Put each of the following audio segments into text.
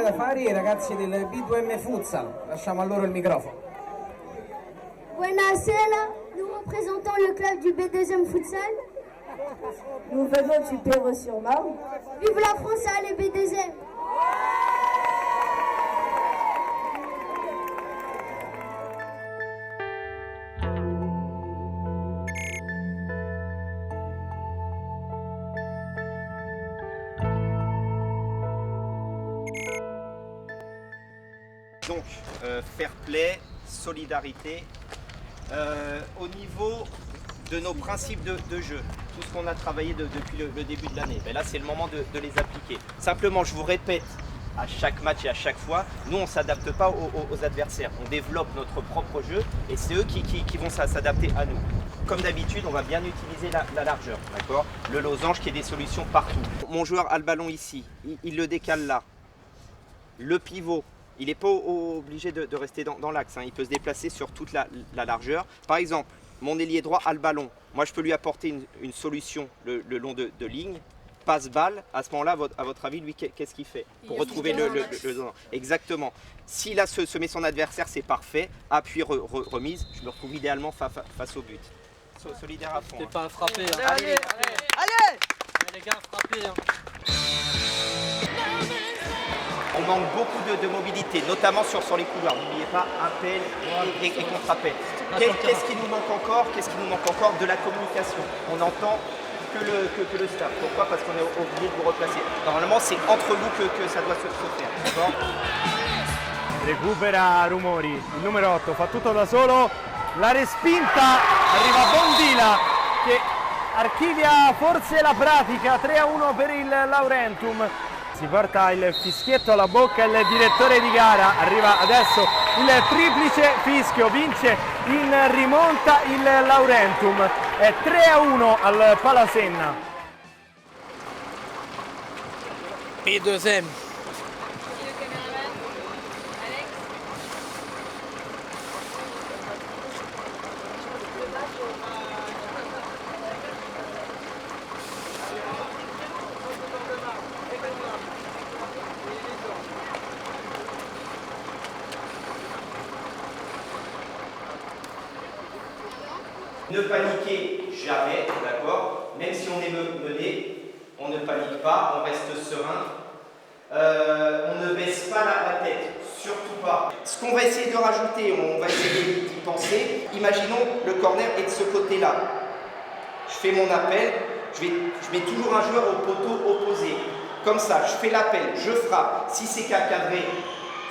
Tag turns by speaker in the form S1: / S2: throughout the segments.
S1: Da fare i ragazzi del B2M Futsal. Lasciamo a loro il microfono.
S2: Buonasera, nous représentons le club du B2M Futsal.
S3: Nous venons du Perreux-sur-Marne.
S2: Vive la France et le B2M.
S4: Donc, fair play, solidarité, au niveau de nos principes de jeu, tout ce qu'on a travaillé depuis le début de l'année, là c'est le moment de les appliquer. Simplement, je vous répète, à chaque match et à chaque fois, nous on ne s'adapte pas aux adversaires, on développe notre propre jeu et c'est eux qui vont s'adapter à nous. Comme d'habitude, on va bien utiliser la largeur, d'accord? Le losange qui est des solutions partout. Mon joueur a le ballon ici, il le décale là. Le pivot, il n'est pas obligé de rester dans l'axe, hein. Il peut se déplacer sur toute la largeur. Par exemple, mon ailier droit a le ballon. Moi, je peux lui apporter une solution le long de ligne. Passe-balle, à ce moment-là, à votre avis, lui, qu'est-ce qu'il fait pour retrouver le exactement. S'il a se met son adversaire, c'est parfait. Appui, remise, je me retrouve idéalement face au but. Solidaire à fond.
S5: C'est pas à frapper. Hein.
S6: Allez
S5: Les gars, frappez. Hein.
S4: On manque beaucoup de mobilité, notamment sur les couloirs. N'oubliez pas, appel et contre-appel. Qu'est-ce qui nous manque encore? De la communication. On n'entend que le staff. Pourquoi? Parce qu'on est obligé de vous replacer. Normalement, c'est entre vous que ça doit se faire. D'accord?
S6: Recupera Rumori, il numero 8 fa tutto da solo, la respinta, arriva Bondila che archivia forse la pratica, 3-1 per il Laurentum. Si porta il fischietto alla bocca il direttore di gara, arriva adesso il triplice fischio, vince in rimonta il Laurentum, è 3-1 al Palasenna.
S5: B2M.
S4: Ne paniquez jamais, d'accord? Même si on est mené, on ne panique pas, on reste serein. On ne baisse pas la tête, surtout pas. Ce qu'on va essayer de rajouter, on va essayer d'y penser. Imaginons le corner est de ce côté-là. Je fais mon appel, je mets toujours un joueur au poteau opposé. Comme ça, je fais l'appel, je frappe. Si c'est cadré,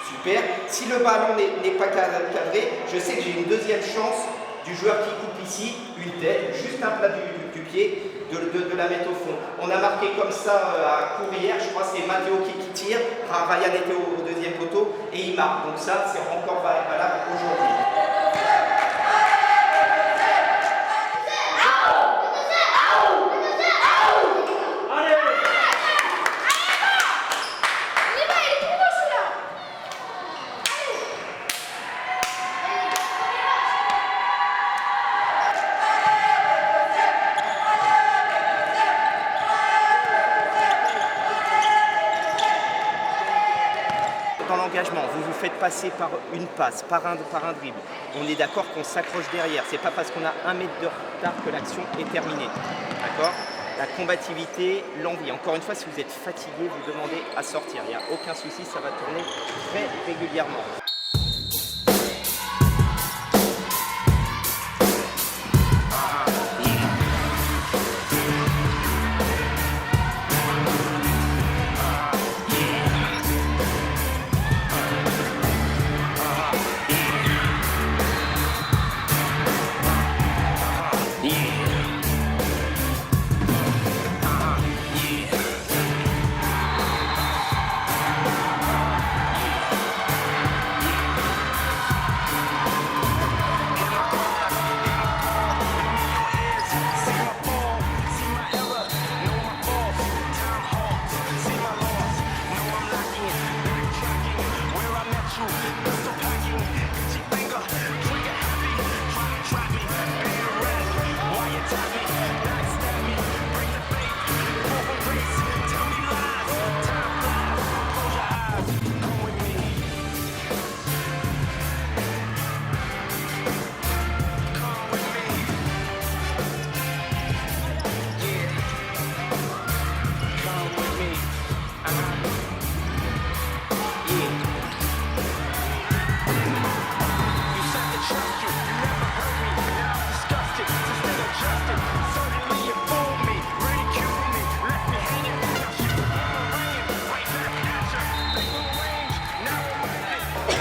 S4: super. Si le ballon n'est pas cadré, je sais que j'ai une deuxième chance du joueur qui coupe ici, une tête, juste un plat du pied, de la mettre au fond. On a marqué comme ça à Courrières, je crois que c'est Matteo qui tire, Ryan était au deuxième poteau et il marque. Donc ça, c'est encore valable aujourd'hui. l'engagement, vous vous faites passer par une passe, par un dribble. On est d'accord qu'on s'accroche derrière. C'est pas parce qu'on a 1 mètre de retard que l'action est terminée. D'accord? La combativité, l'envie. Encore une fois, si vous êtes fatigué, vous demandez à sortir. Il n'y a aucun souci, ça va tourner très régulièrement.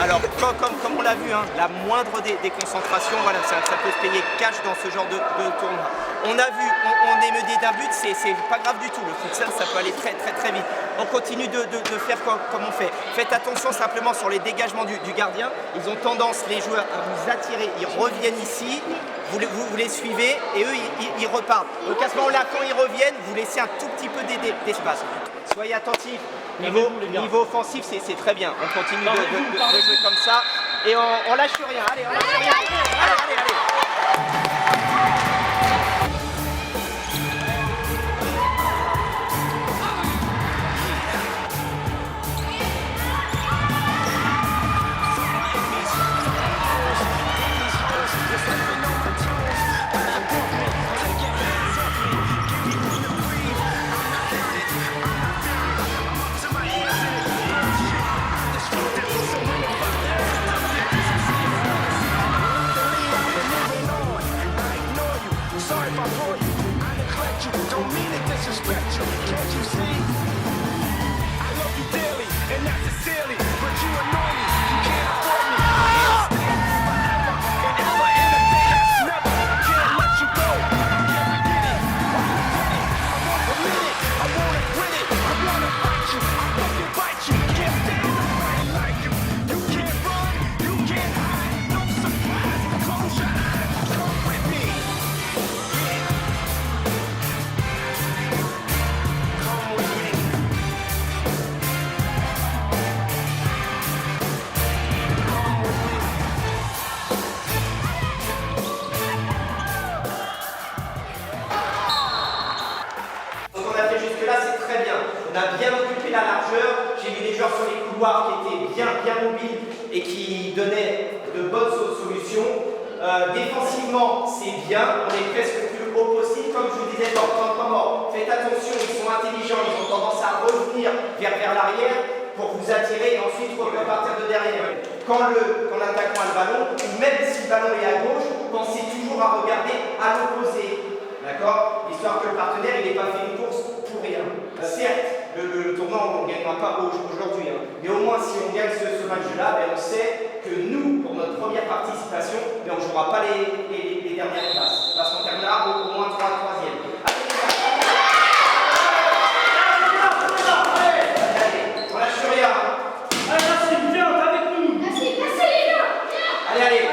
S4: Alors, comme on l'a vu, hein, la moindre des concentrations, voilà, ça peut se payer cash dans ce genre de tournoi. On a vu, on est mené d'un but, c'est pas grave du tout. Le futsal, ça peut aller très vite. On continue de faire comme on fait. Faites attention simplement sur les dégagements du gardien. Ils ont tendance, les joueurs, à vous attirer. Ils reviennent ici, vous les suivez et eux, ils repartent. Donc à ce moment-là, quand ils reviennent, vous laissez un tout petit peu d'espace. Soyez attentifs. Niveau offensif, c'est très bien. On continue de jouer comme ça. Et on lâche rien. Allez, on lâche rien. Allez. Bien mobile et qui donnait de bonnes solutions. Défensivement, c'est bien, on est presque plus haut possible. Comme je vous disais dans le temps mort, faites attention, ils sont intelligents, ils ont tendance à revenir vers l'arrière pour vous attirer et ensuite repartir de derrière. Quand l'attaquant a le ballon, ou même si le ballon est à gauche, pensez toujours à regarder à l'opposé. D'accord? Histoire que le partenaire il n'ait pas fait une course pour rien. Certes, le tournoi, on ne gagnera pas aujourd'hui, hein. Mais au moins si on gagne ce match-là, on sait que nous, pour notre première participation, on ne jouera pas les dernières places. Parce qu'on terminera au moins 3e. Allez, on lâche rien.
S6: Allez, Racine, viens, t'es avec nous.
S4: Allez.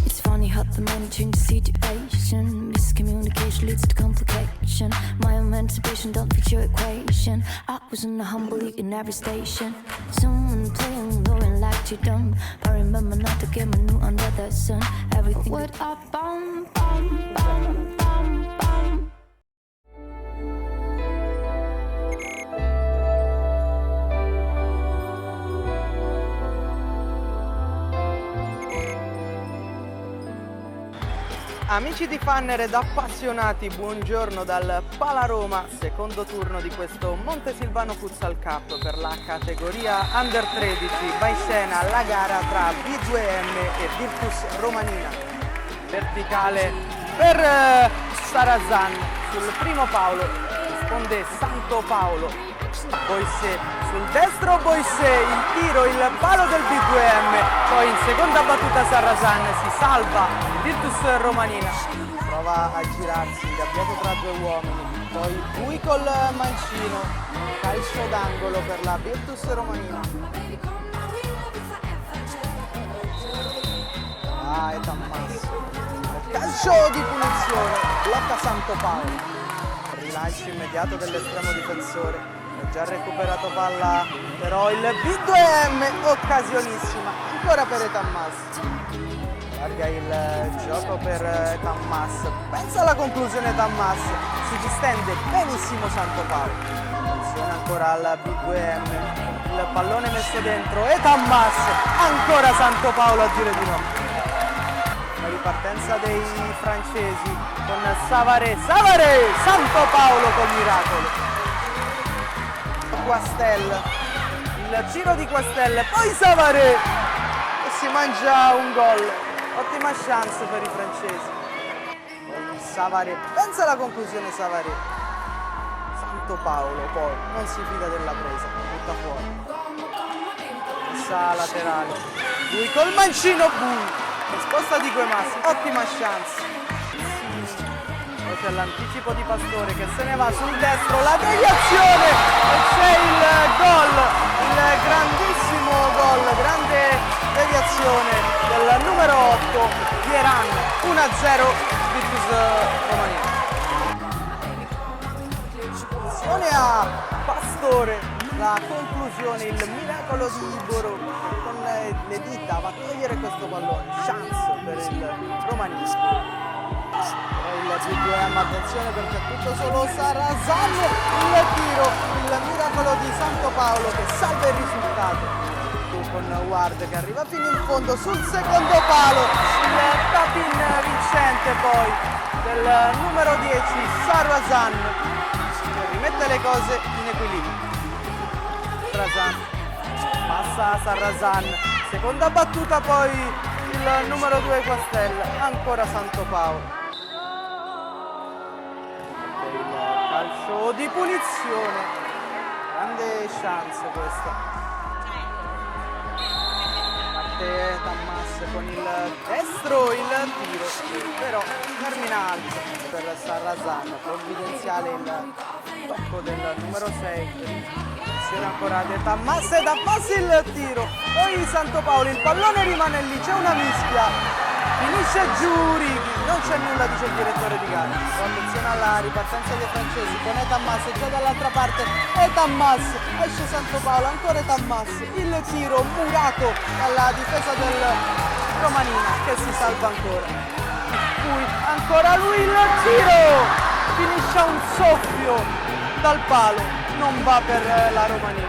S7: It's funny how the money changes the situation. Miscommunication leads to complication. My emancipation don't fit your equation. I was in a humble in every station. Someone playing low and like you dumb. But remember not to get my new under the sun. Everything would up, bum, bum, bum, bum, bum.
S6: Amici di Fanner ed appassionati, buongiorno dal Palaroma, secondo turno di questo Montesilvano Futsal Cup per la categoria Under 13. Va in scena la gara tra B2M e Virtus Romanina. Verticale per Sarazan sul primo Paolo, risponde Santo Paolo. Boissé sul destro, Boissé, il tiro, il palo del B2M, poi in seconda battuta Sarazan, si salva Virtus Romanina, prova a girarsi, ingabbiato tra due uomini, poi Bui col mancino, calcio d'angolo per la Virtus Romanina. E Tammasso, calcio di punizione, blocca Santo Paolo, rilancio immediato dell'estremo difensore. Già recuperato palla, però il B2M, occasionissima, ancora per Etammas. Larga il gioco per Etammas, pensa alla conclusione Etammas, si distende benissimo Santo Paolo. Attenzione ancora al B2M, il pallone messo dentro, Etammas, ancora Santo Paolo a dire di no. La ripartenza dei francesi con Savare, Santo Paolo col miracolo. Guastel, il tiro di Guastel, poi Savare e si mangia un gol, ottima chance per i francesi. Poi Savare, pensa alla conclusione Savare, Santo Paolo poi non si fida della presa, butta fuori, messa laterale, lui col mancino, risposta di Guemas, ottima chance. C'è l'anticipo di Pastore che se ne va sul destro, la deviazione e c'è il gol, il grandissimo gol, grande deviazione del numero 8 Pieran, 1-0 Virtus Romanina. Attenzione a Pastore, la conclusione, il miracolo di Igoro con le dita va a togliere questo pallone, chance per il romanista. Il B2M, attenzione perché è tutto solo Sarazan, il tiro, il miracolo di Santo Paolo che salva il risultato.
S8: con Ward che arriva fino in fondo sul secondo palo, il tap-in vincente poi del numero 10 Sarrazan, che rimette le cose in equilibrio. Sarrazan passa a Sarrazan, seconda battuta poi il numero 2 Quastella, ancora Santopaolo. Il calcio di punizione, grande chance questa. Parte Tammas con il destro, il tiro, però termina alto per Sarrazan, provvidenziale il tocco del numero 6. Ancora De Tammas e Tammas il tiro, poi Santopaolo, il pallone rimane lì, c'è una mischia, finisce giù Righi, non c'è nulla, dice il direttore di gara. Attenzione alla ripartenza dei francesi con Tammas, già dall'altra parte Tammas, esce Santopaolo, ancora Tammas, il tiro murato dalla difesa del Romanina che si salva ancora. Poi ancora lui il tiro, finisce a un soffio dal palo. Non va per la Romanina.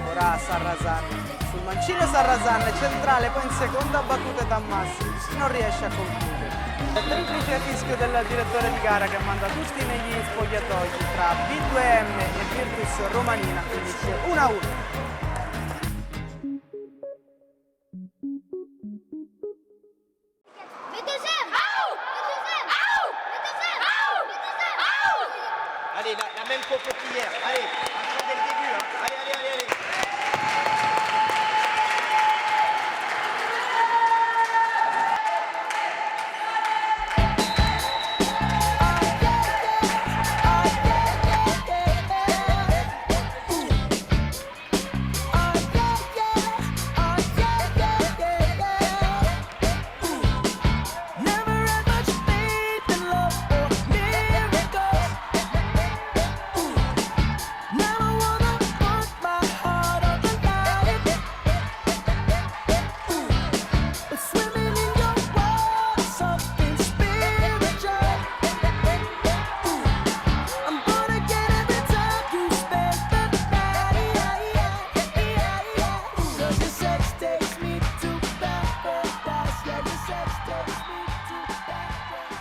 S8: Ora Sarrazan, sul mancino Sarrazan, centrale, poi in seconda battuta Tammas, non riesce a concludere. Il triplice fischio del direttore di gara che manda tutti negli spogliatoi tra B2M e Virtus Romanina, finisce 1-1.
S4: Allez, la même compo qu'hier. Allez, dès le début. Hein. Allez, allez, allez, allez.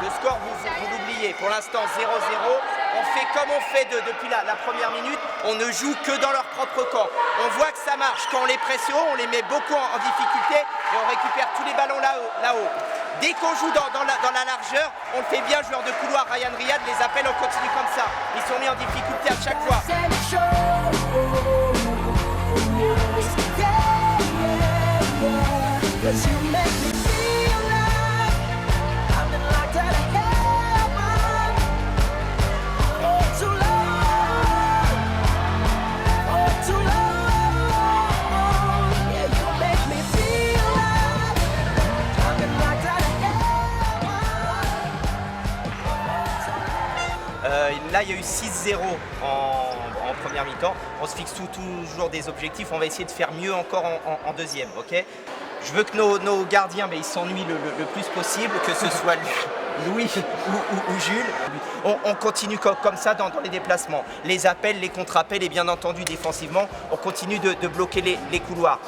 S4: Le score, vous l'oubliez. Pour l'instant, 0-0. On fait comme on fait depuis la première minute. On ne joue que dans leur propre camp. On voit que ça marche. Quand on les presse haut, on les met beaucoup en difficulté et on récupère tous les ballons là-haut. Dès qu'on joue dans la largeur, on le fait bien. Joueurs de couloir, Ryan Riyad, les appels, on continue comme ça. Ils sont mis en difficulté à chaque fois. Là, il y a eu 6-0 en première mi-temps. On se fixe toujours des objectifs. On va essayer de faire mieux encore en deuxième. Okay, je veux que nos gardiens ils s'ennuient le plus possible, que ce soit Louis ou Jules. On continue comme ça dans les déplacements. Les appels, les contre-appels et bien entendu défensivement, on continue de bloquer les couloirs.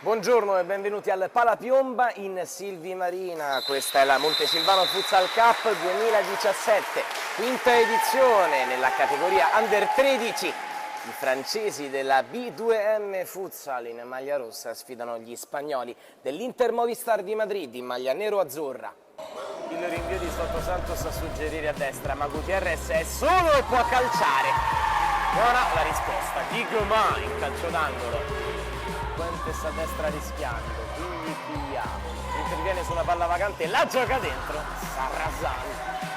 S6: Buongiorno e benvenuti al Palapiomba in Silvi Marina. Questa è la Montesilvano Futsal Cup 2017, quinta edizione nella categoria Under 13. I francesi della B2M Futsal in maglia rossa sfidano gli spagnoli dell'Inter Movistar di Madrid in maglia nero-azzurra. Il rinvio di Soto Santos a suggerire a destra, ma Gutierrez è solo e può calciare. Ora la risposta di Goma in calcio d'angolo. Fuentes a destra rischiando, quindi Pia interviene sulla palla vacante, la gioca dentro, Sarrazan,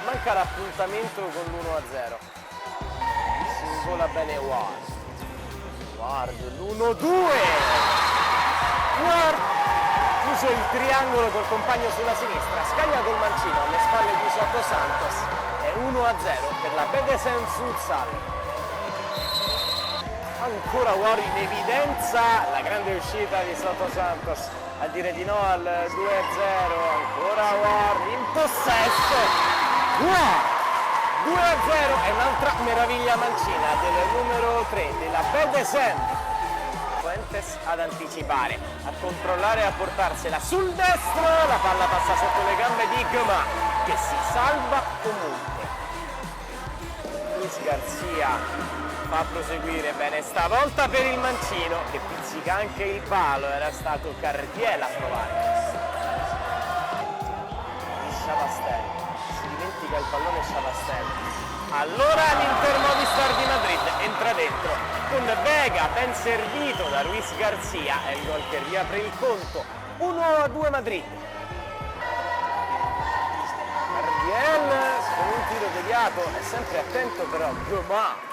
S6: manca l'appuntamento con l'1-0, si invola bene Ward, l'1-2, Ward, chiuso il triangolo col compagno sulla sinistra, scaglia col mancino alle spalle di Soto Santos, è 1-0 per la BDSM Futsal. Ancora Ward in evidenza, la grande uscita di Soto Santos a dire di no al 2-0, ancora Ward in possesso, 2-0 è un'altra meraviglia mancina del numero 3 della BDSM. Fuentes ad anticipare, a controllare e a portarsela sul destro, la palla passa sotto le gambe di Goma che si salva comunque. Luis Garcia fa proseguire bene stavolta per il mancino che pizzica anche il palo, era stato Cardiel a provare. Sciavastelli, si dimentica il pallone Sciavastelli. Allora l'Inter Movistar di Madrid entra dentro con Vega ben servito da Luis Garcia, è il gol che riapre il conto, 1-2 Madrid. Cardiel con un tiro deviato, è sempre attento però Goma.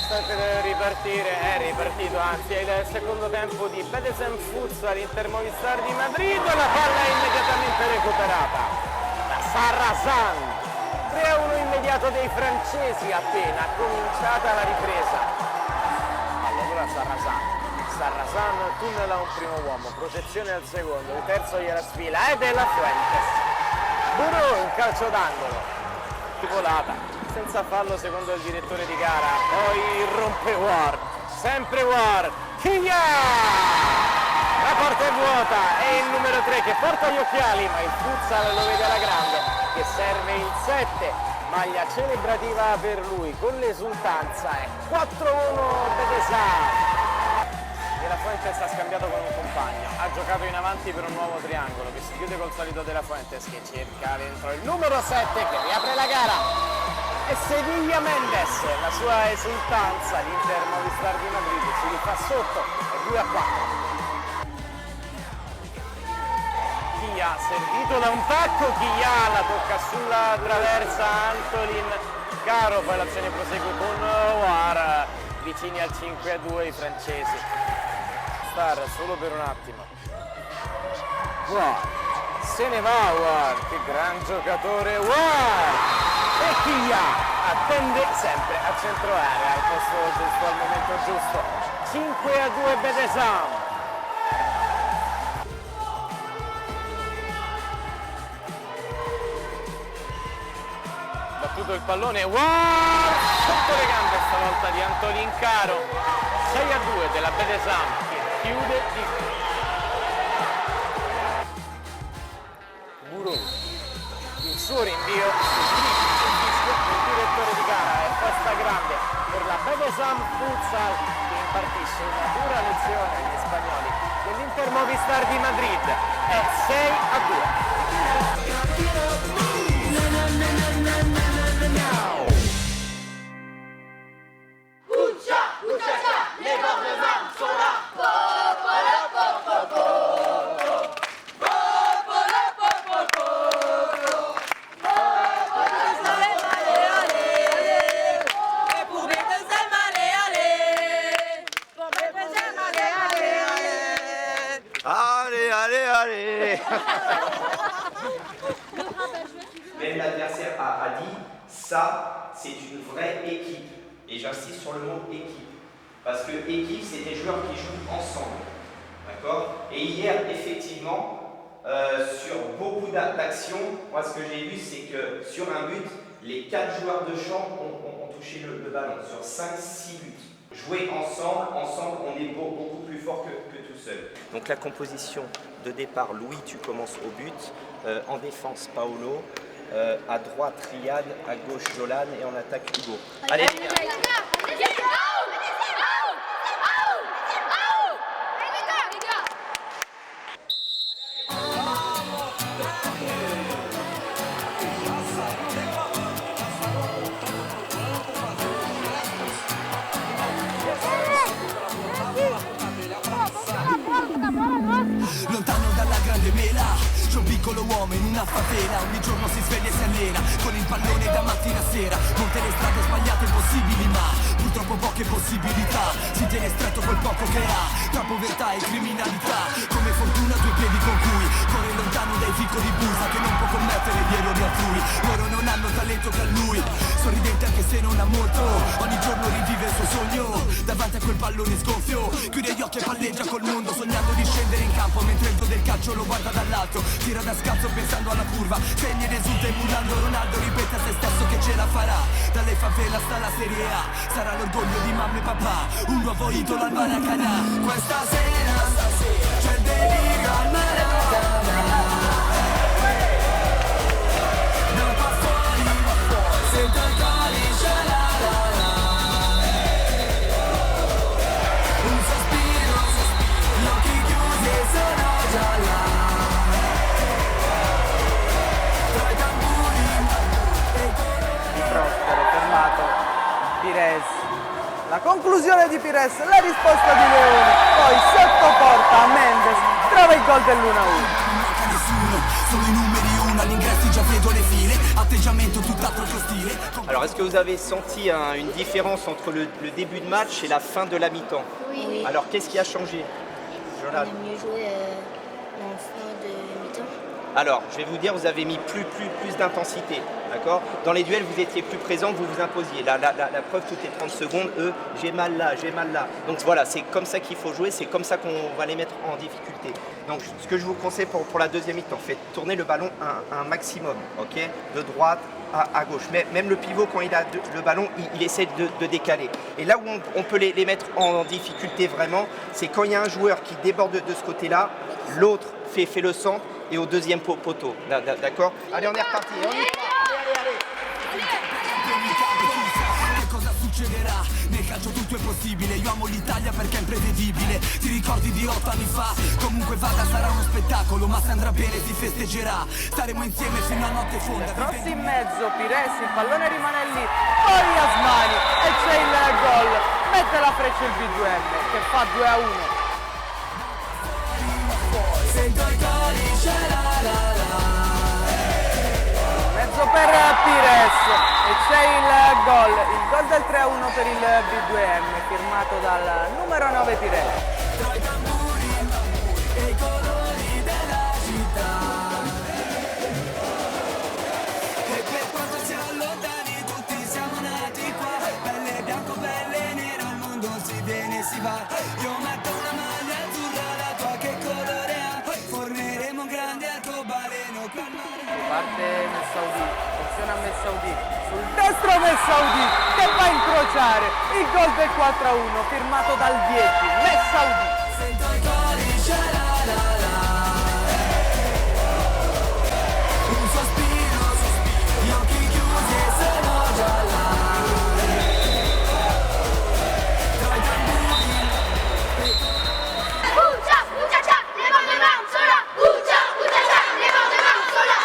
S6: Sta per ripartire, è ripartito, anzi è il secondo tempo di BDSM Futsal Inter Movistar di Madrid, la palla è immediatamente recuperata da Sarrazan, 3-1 immediato dei francesi appena cominciata la ripresa. Allora Sarrazan tunnela un primo uomo, protezione al secondo, il terzo gliela sfila, è della Fuentes, Burro in calcio d'angolo, volata. Senza fallo secondo il direttore di gara, poi rompe Ward, sempre Ward, Kia! La porta è vuota, è il numero 3 che porta gli occhiali, ma il futsal lo vede alla grande, che serve il 7, maglia celebrativa per lui, con l'esultanza, è 4-1 Bedesà. E la Fuentes ha scambiato con un compagno, ha giocato in avanti per un nuovo triangolo, che si chiude col solito della Fuentes, che cerca dentro il numero 7, che riapre la gara. E Sevilla Mendes, la sua esultanza, l'Inter Movistar di Madrid si rifà sotto, è 2-4. Chia servito da un tacco, Chia la tocca sulla traversa Antolin Caro, poi l'azione prosegue con War, vicini al 5-2 i francesi. Star solo per un attimo. War, se ne va War, che gran giocatore War! E Chia attende sempre a centro area, al posto giusto, al momento giusto. 5-2 Bedesam. Battuto il pallone, wow! Sotto le gambe stavolta di Antolin Caro. 6-2 della Bedesam che chiude il Burro. Il suo rinvio. Il direttore di gara è posta grande per la BDSM Futsal che impartisce una dura lezione agli spagnoli dell'Inter Movistar di Madrid. È 6-2.
S4: Même l'adversaire a dit, ça, c'est une vraie équipe. Et j'insiste sur le mot équipe. Parce que équipe, c'est des joueurs qui jouent ensemble. D'accord? Et hier, effectivement, sur beaucoup d'actions, moi ce que j'ai vu, c'est que sur un but, les 4 joueurs de champ ont touché le ballon. Sur 5-6 buts. Jouer ensemble, on est beaucoup plus fort que tout seul. Donc la composition de départ, Louis, tu commences au but, en défense Paolo, à droite Riyad, à gauche Jolan et en attaque Hugo. Allez les gars.
S9: Lontano dalla grande mela, c'è un piccolo uomo in una favela. Ogni giorno si sveglia e si allena, con il pallone da mattina a sera. Monte le strade sbagliate possibili, ma purtroppo poche possibilità. Si tiene stretto quel poco che ha, tra povertà e criminalità. Come fortuna due piedi con cui corre lontano dai fico di busa, che non può commettere gli errori altrui. Loro non hanno talento che ha lui, sorridente anche se non ha molto. Ogni giorno rivive il suo sogno, davanti a quel pallone sgonfio. Chiude gli occhi e palleggia col mondo, sognando di scendere in campo, mentre il dio del calcio lo guarda dall'alto. Tira da scazzo pensando alla curva, segna ed esulta emulando Ronaldo. Ripete a se stesso che ce la farà, dalle favela sta la Serie A. Sarà l'orgoglio di mamma e papà, un nuovo idolo al Maracanã. Questa sera c'è il delirio al Maracanã. Da qua fuori sento il calice, la la la. Un sospiro, gli occhi chiusi e sono già là. Tra i tamburi e i colori.
S8: Prospero, fermato Pires. La conclusione di Pires, la risposta di Leone, poi sotto porta Mendes, trova il gol dell'1-1.
S9: Solo i numeri 1 all'ingresso già vedo le file, atteggiamento tutt'altro che stile.
S4: Alors est-ce que vous avez senti une différence entre le début de match et la fin de la mi-temps?
S2: Oui.
S4: Alors qu'est-ce qui a changé?
S2: On
S4: Jolan.
S2: a mieux joué en fin de mi-temps.
S4: Alors, je vais vous dire, vous avez mis plus d'intensité, d'accord? Dans les duels, vous étiez plus présent, vous vous imposiez. La preuve, toutes les 30 secondes, eux, j'ai mal là. Donc voilà, c'est comme ça qu'il faut jouer, c'est comme ça qu'on va les mettre en difficulté. Donc ce que je vous conseille pour la deuxième mi-temps, faites tourner le ballon un maximum, ok? De droite à gauche. Mais même le pivot, quand il a le ballon, il essaie de décaler. Et là où on peut les mettre en difficulté vraiment, c'est quand il y a un joueur qui déborde de ce côté-là, l'autre fait le centre, et au deuxième poteau, d'accord? Allez, on est reparti, on y va.
S9: Che cosa succederà? Nel calcio tutto è possibile, io amo l'Italia perché è imprevedibile. Ti ricordi di 8 anni fa? Comunque vada, sarà uno spettacolo, ma se andrà bene si festeggerà. Staremo insieme fino a notte fonda.
S8: Rossi in mezzo, Pires, il pallone rimane lì, poi Asmani e c'è il gol. Mette la freccia il B2M che fa 2-1.
S9: Sento i calici, la la la.
S8: Mezzo per Pires e c'è il gol del 3-1 per il B2M firmato dal numero 9 Pires.
S9: Tra i tamburi e i colori della città. E per quanto siamo lontani tutti siamo nati qua. Pelle bianco, pelle nera, al mondo si viene e si va. Io metto una maglia azzurra, la tua che colore ha? Formeremo un grande arcobaleno per mare.
S8: Parte Messaoudi, attenzione a Messaoudi, sul destro Messaoudi che va a incrociare il gol del 4-1 firmato dal 10, Messaoudi.
S9: Sento i calici, la la la. Un sospiro, gli occhi chiusi e sono già là. Tra i tamburi e i
S2: Ucha, ucha, cha, les mains devant, sola. Ucha, ucha, cha, les mains devant, sola.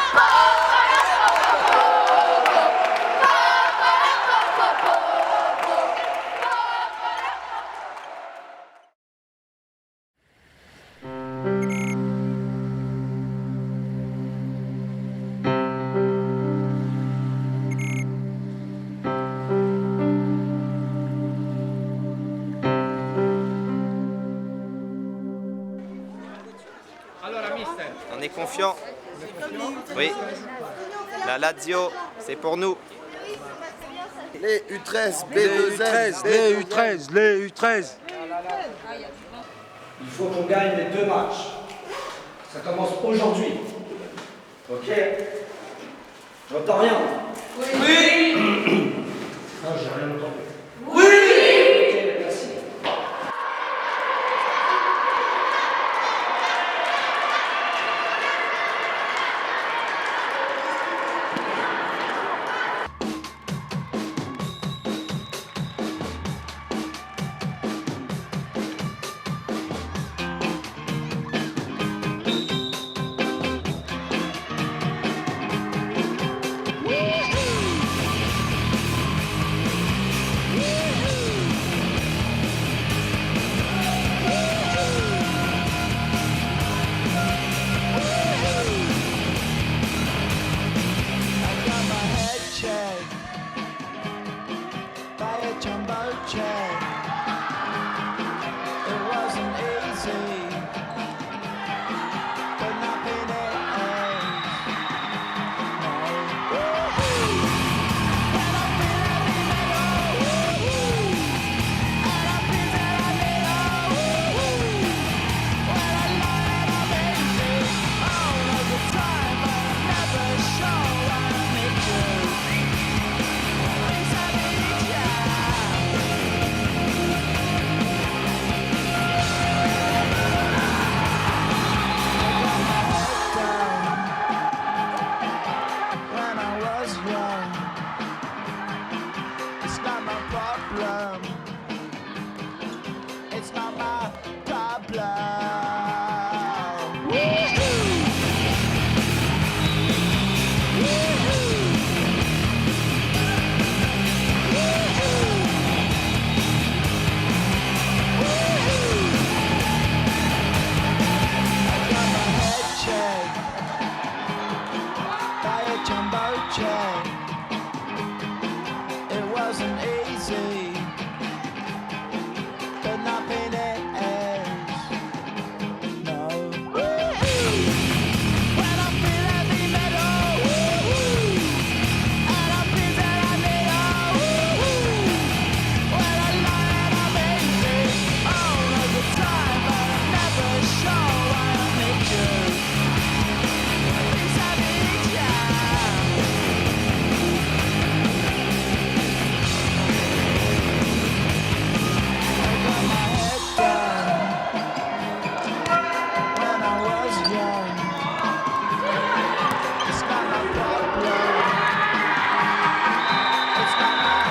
S1: Allora, mister.
S4: On est confiant? Oui. La Lazio, c'est pour nous.
S10: Les U13, B2M,
S5: Les U13, les U13.
S1: Il faut qu'on gagne les 2 matchs. Ça commence aujourd'hui. Ok? J'entends rien. Oui. Non, j'ai rien entendu. Oui. Ok, merci.
S9: check. It wasn't easy, but nothing else. It's not my problem. I got my head checked by a jumbo check. It wasn't easy, but nothing else. No. When I feel heavy metal, and I feel that I need when I lie and I'm easy all of the time, but I never show I need you. Please I need you. When I was young, it's not my problem. It's not my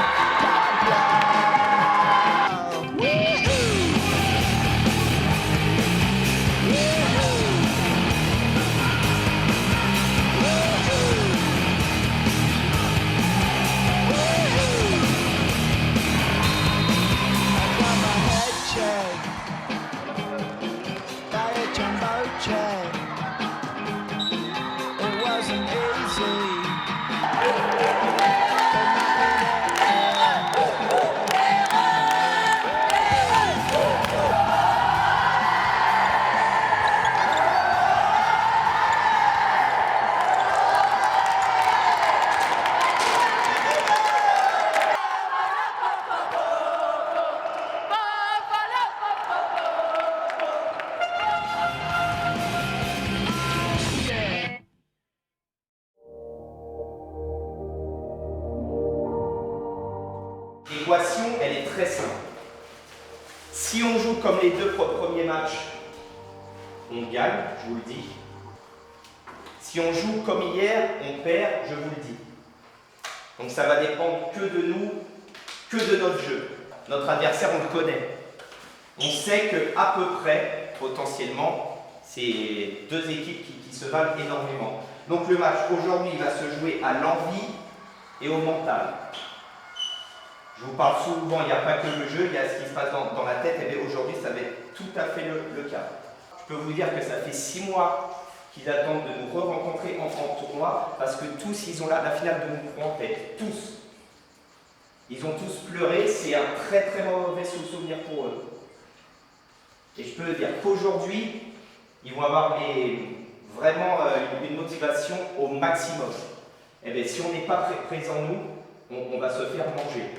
S9: problem. I got my head checked by a jumbo check. It wasn't easy, but
S4: L'équation, elle est très simple. Si on joue comme les deux premiers matchs, on gagne, je vous le dis. Si on joue comme hier, on perd, je vous le dis. Donc ça va dépendre que de nous, que de notre jeu. Notre adversaire, on le connaît. On sait qu'à peu près, potentiellement, c'est deux équipes qui se valent énormément. Donc le match aujourd'hui va se jouer à l'envie et au mental. Je vous parle souvent, il n'y a pas que le jeu, il y a ce qui se passe dans la tête, et bien aujourd'hui ça va être tout à fait le cas. Je peux vous dire que ça fait 6 mois qu'ils attendent de nous re-rencontrer en tournoi, parce que tous, ils ont la finale de Moucron en tête, tous. Ils ont tous pleuré, c'est un très très mauvais souvenir pour eux. Et je peux dire qu'aujourd'hui, ils vont avoir vraiment une motivation au maximum. Et bien si on n'est pas présent nous, on va se faire manger.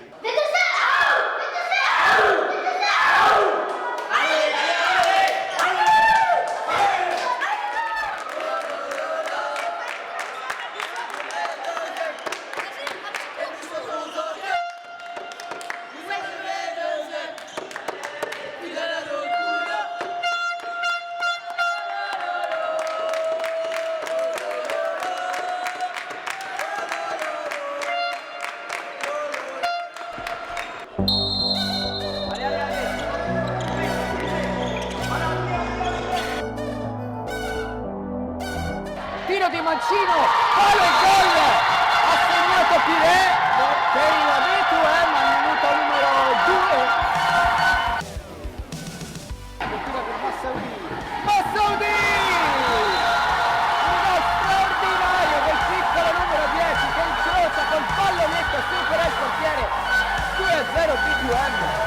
S6: Tiro di Mancino, palo e gol! Ha segnato Pirè per il Betuem al minuto numero 2. Continua per Massaudi. Massaudi! Uno straordinario del piccolo numero 10 che incrocia col pallonetto supera il portiere. 2-0 Betuem.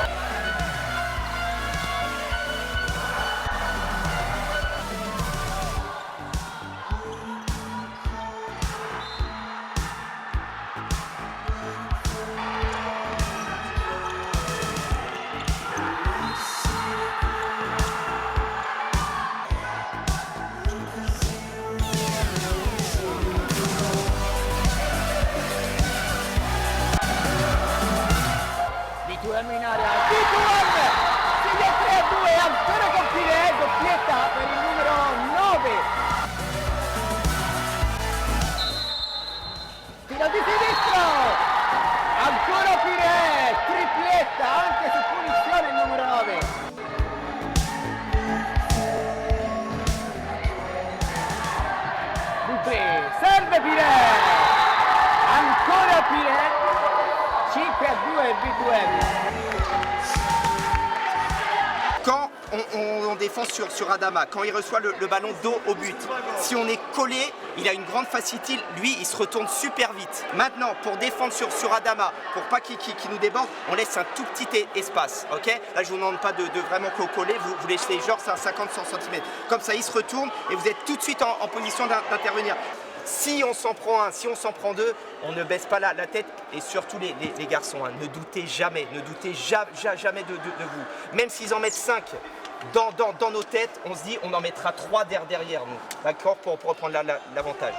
S8: B2M.
S4: Quand on défend sur Adama, quand il reçoit le ballon dos au but, si on est collé, il a une grande facilité, lui il se retourne super vite. Maintenant, pour défendre sur Adama, pour pas qu'il nous déborde, on laisse un tout petit espace, ok? Là je vous demande pas de vraiment coller, vous laissez genre 50-100 cm. Comme ça il se retourne et vous êtes tout de suite en position d'intervenir. Si on s'en prend un, si on s'en prend deux, on ne baisse pas la tête et surtout les garçons, hein, ne doutez jamais de vous. Même s'ils en mettent 5 dans nos têtes, on se dit on en mettra 3 derrière nous, d'accord, pour reprendre l'avantage.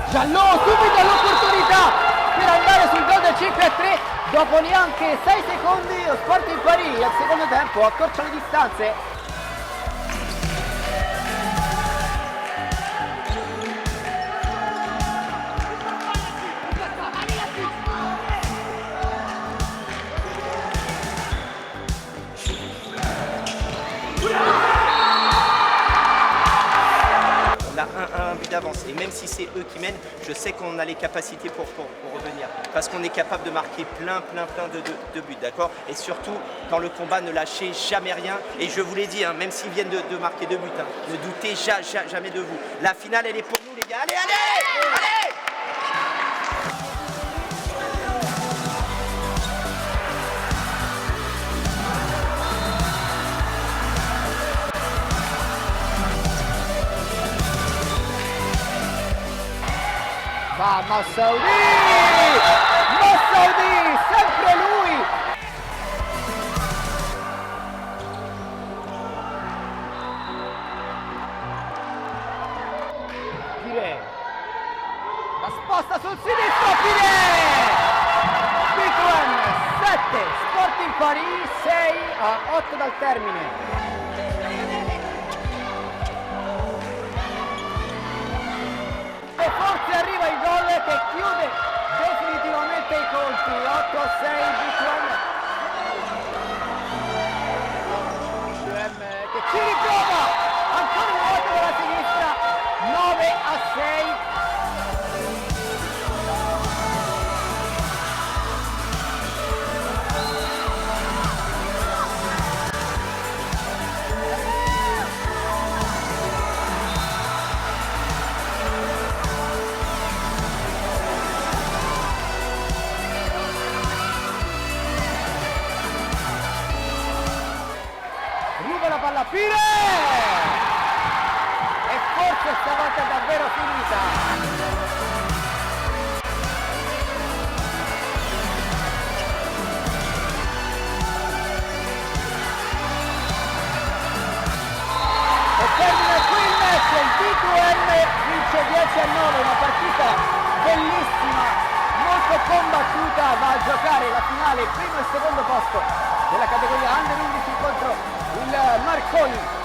S8: Giallo subito l'opportunità per andare sul gol del 5-3 dopo neanche 6 secondi. Lo Sporting Paris al secondo tempo accorcia le distanze.
S4: On a un but d'avance et même si c'est eux qui mènent, je sais qu'on a les capacités pour revenir parce qu'on est capable de marquer plein de buts, d'accord? Et surtout, dans le combat, ne lâchez jamais rien et je vous l'ai dit, hein, même s'ils viennent de marquer 2 buts, hein, ne doutez jamais de vous. La finale, elle est pour nous les gars, allez!
S8: Va Massaoudi! Massaoudi, sempre lui! Pirè, la sposta sul sinistro, Pirè! B2M 7, Sporting Paris 6-8 dal termine. E forse arriva il gol che chiude definitivamente i conti. 8-6 B2M. B2M che ci riprova ancora una volta dalla sinistra. 9-6. La palla Pirè e forse stavolta è davvero finita. E termina qui il match, il B2M vince 10-9, una partita bellissima, molto combattuta, va a giocare la finale, primo e secondo posto della categoria Under 11 contro il Marconi.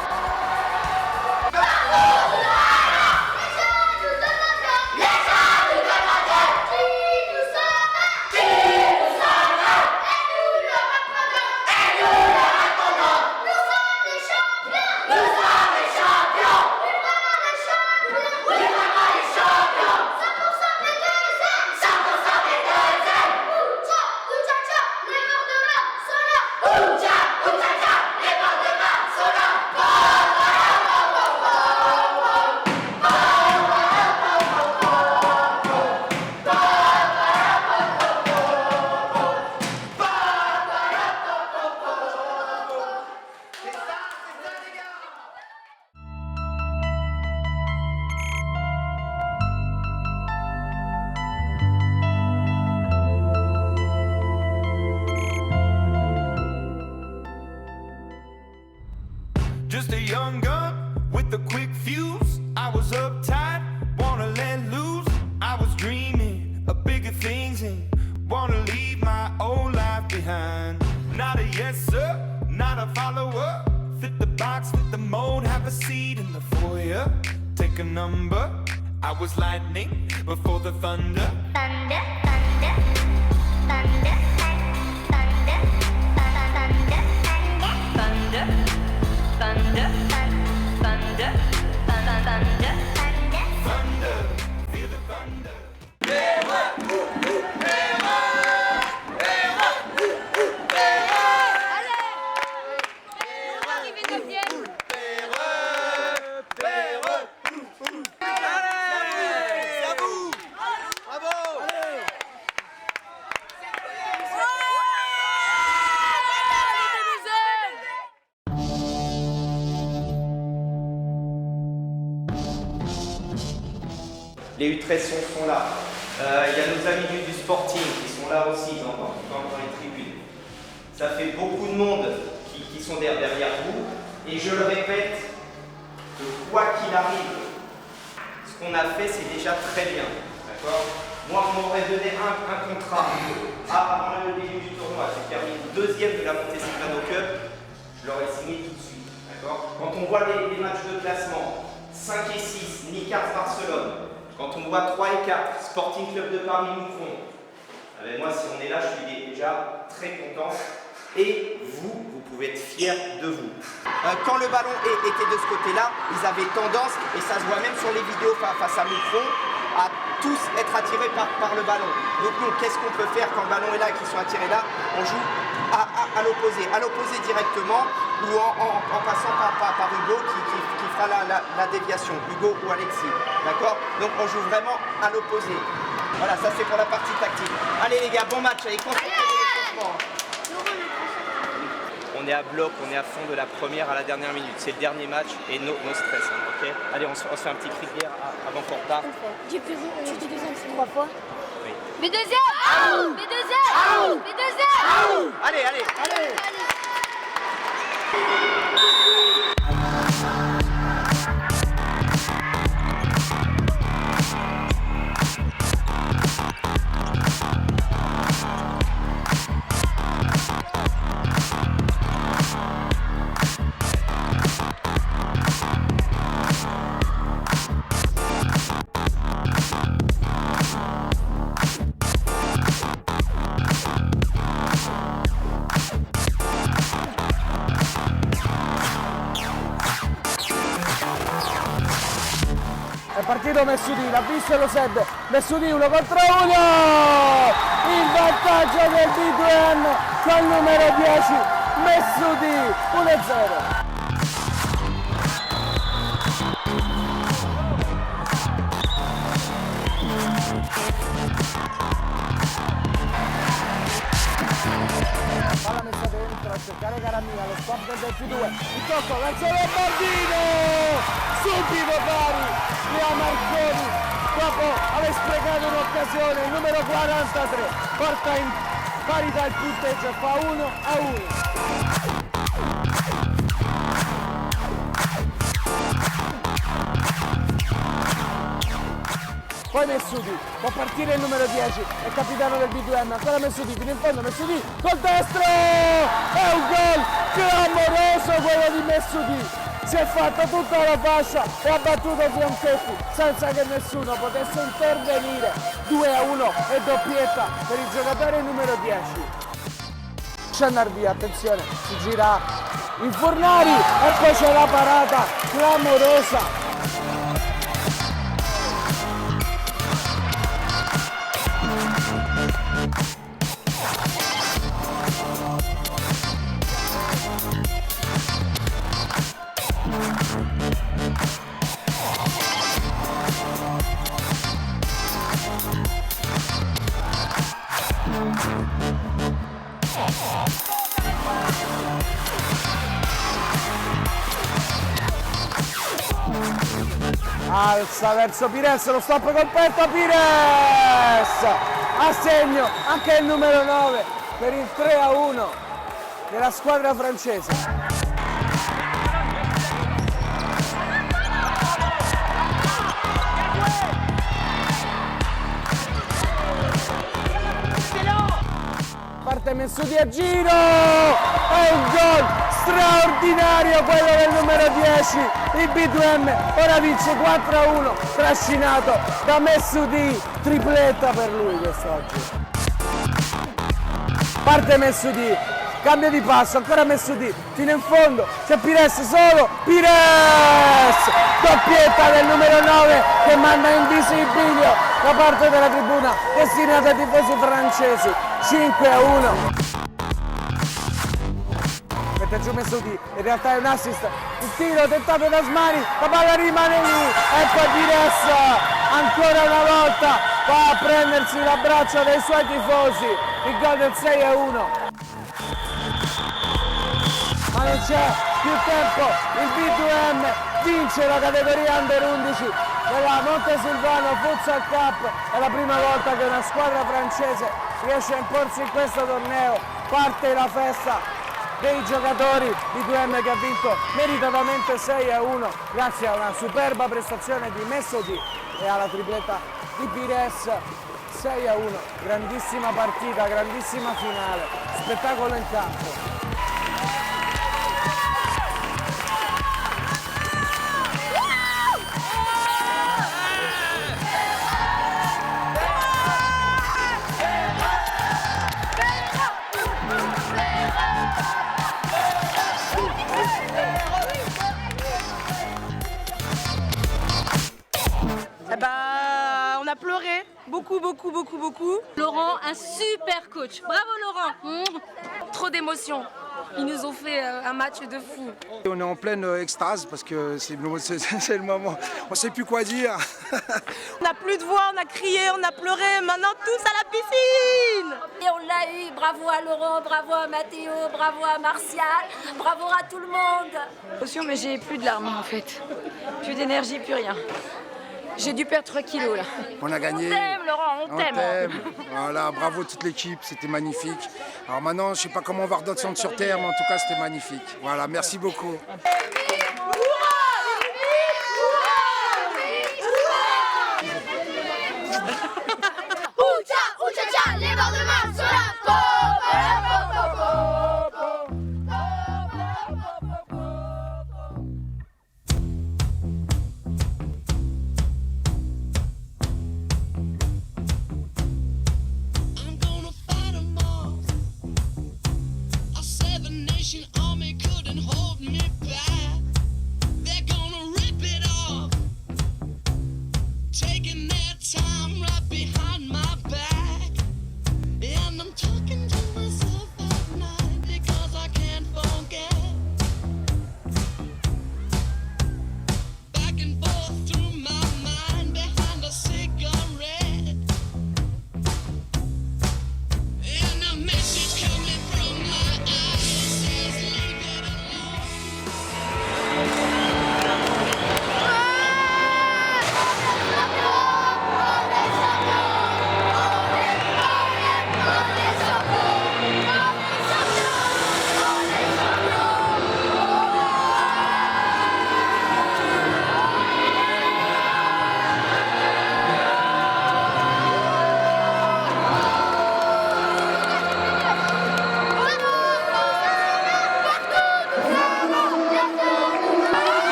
S9: Just a young gun with a quick fuse. I was uptight, wanna let loose. I was dreaming of bigger things and wanna leave my old life behind. Not a yes sir, not a follower. Fit the box, fit the mold, have a seat in the foyer. Take a number. I was lightning before the thunder.
S2: Thunder, thunder, thunder, thunder, thunder, thunder, thunder, thunder, thunder.
S4: les U13 sont là. Il y a nos amis du Sporting qui sont là aussi dans les tribunes. Ça fait beaucoup de monde qui sont derrière vous. Et je le répète, que quoi qu'il arrive, ce qu'on a fait, c'est déjà très bien. D'accord ? Moi, on m'aurait donné un contrat avant le début du tournoi. J'ai terminé deuxième de la montée Ciclano Cup. Je l'aurais signé tout de suite. D'accord ? Quand on voit les matchs de classement, 5 et 6, Nicars Barcelone. Quand on voit 3 et 4, Sporting Club de Paris Moucron. Moi, si on est là, je suis déjà très content. Et vous pouvez être fiers de vous. Quand le ballon était de ce côté-là, ils avaient tendance, et ça se voit même sur les vidéos face à Moucron, à tous être attirés par le ballon. Donc nous, qu'est-ce qu'on peut faire quand le ballon est là et qu'ils sont attirés là? On joue à l'opposé directement, ou en passant par Hugo qui fera la déviation, Hugo ou Alexis. D'accord? Donc on joue vraiment à l'opposé. Voilà, ça c'est pour la partie tactique. Allez les gars, bon match, allez, concentrez-vous. On est à bloc, on est à fond de la première à la dernière minute. C'est le dernier match et no stress. Hein, okay, allez, on se fait un petit cri de guerre avant qu'on reparte.
S2: J'ai deuxième 3 fois.
S4: Oui.
S2: Mais deuxième! Mais deuxième! Mais deuxième!
S4: Allez.
S6: È partito Messoudi, l'ha visto e lo sente. Messoudi 1 contro 1. Il vantaggio del B2M col numero 10. Messoudi 1-0. Palla messa dentro a cercare Caramia, lo stop del P2. Il tocco verso Lombardino. Subito pari. Lea Marconi, dopo aver sprecato un'occasione, il numero 43 porta in parità il punteggio, fa 1-1. Poi Messoudi, può partire il numero 10, è capitano del B2M, ancora Messoudi, fino in fondo, Messoudi col destro! È un gol clamoroso quello di Messoudi! Si è fatta tutta la fascia e ha battuto Fianchetti senza che nessuno potesse intervenire. 2-1 e doppietta per il giocatore numero 10. C'è andare via, attenzione, si gira il Fornari e poi c'è la parata clamorosa. Alza verso Pires, lo stop colpetto, Pires! A segno anche il numero 9 per il 3-1 della squadra francese. Parte Messoudi a giro, è un gol straordinario quello del numero 10, il B2M ora vince 4-1, trascinato da Messoudi, tripletta per lui quest'oggi. Parte Messoudi, cambio di passo, ancora Messoudi, fino in fondo, c'è Pires solo, Pires! Doppietta del numero 9 che manda in visibilio da parte della tribuna destinata ai tifosi francesi, 5-1. Mette giù Messoudi, in realtà è un assist, il tiro tentato da Asmani, la palla rimane lì, ecco Pires, ancora una volta va a prendersi l'abbraccio dei suoi tifosi, il gol del 6-1. Ma non c'è più tempo, il B2M vince la categoria Under 11 della Montesilvano Futsal Cup. È la prima volta che una squadra francese riesce a imporsi in questo torneo. Parte la festa dei giocatori B2M che ha vinto meritatamente 6-1 grazie a una superba prestazione di Messodi e alla tripletta di Pires. 6-1, grandissima partita, grandissima finale, spettacolo in campo.
S11: On a pleuré, beaucoup.
S2: Laurent, un super coach. Bravo Laurent. Trop d'émotions. Ils nous ont fait un match de fou.
S5: On est en pleine extase parce que c'est le moment. On ne sait plus quoi dire.
S11: On n'a plus de voix, on a crié, on a pleuré, maintenant tous à la piscine.
S2: Et on l'a eu. Bravo à Laurent, bravo à Mathéo, bravo à Martial, bravo à tout le monde.
S11: Mais j'ai plus de larmes en fait. Plus d'énergie, plus rien. J'ai dû perdre 3 kilos là.
S5: On a gagné.
S2: On t'aime Laurent, on t'aime.
S5: Voilà, bravo toute l'équipe, c'était magnifique. Alors maintenant, je ne sais pas comment on va redescendre sur terre, mais en tout cas, c'était magnifique. Voilà, merci beaucoup.
S2: Les bords de main sur la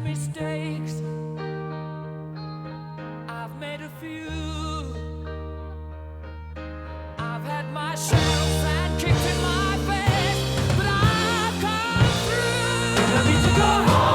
S12: mistakes. I've made a few. I've had my shadows and kicked in my face, but I've come through. I need to go on.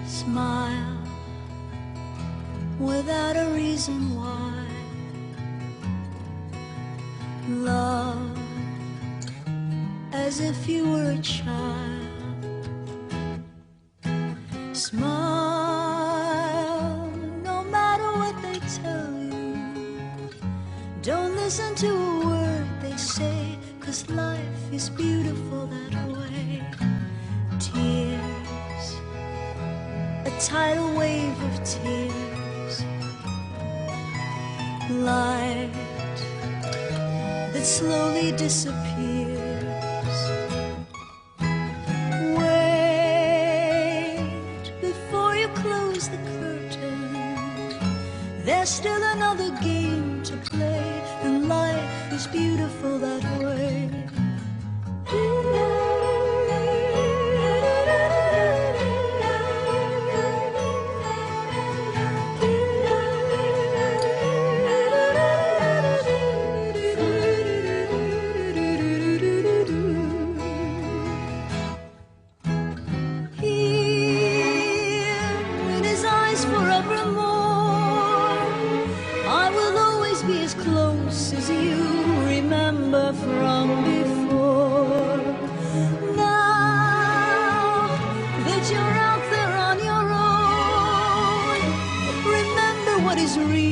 S7: Smile without a reason why. Love as if you were a child. Smile
S13: listen to a word they say, 'cause life is beautiful that way. Tears, a tidal wave of tears, light that slowly disappears. Wait before you close the curtain, there's still another game to play, and life is beautiful that way. From before, now that you're out there on your own, remember what is real.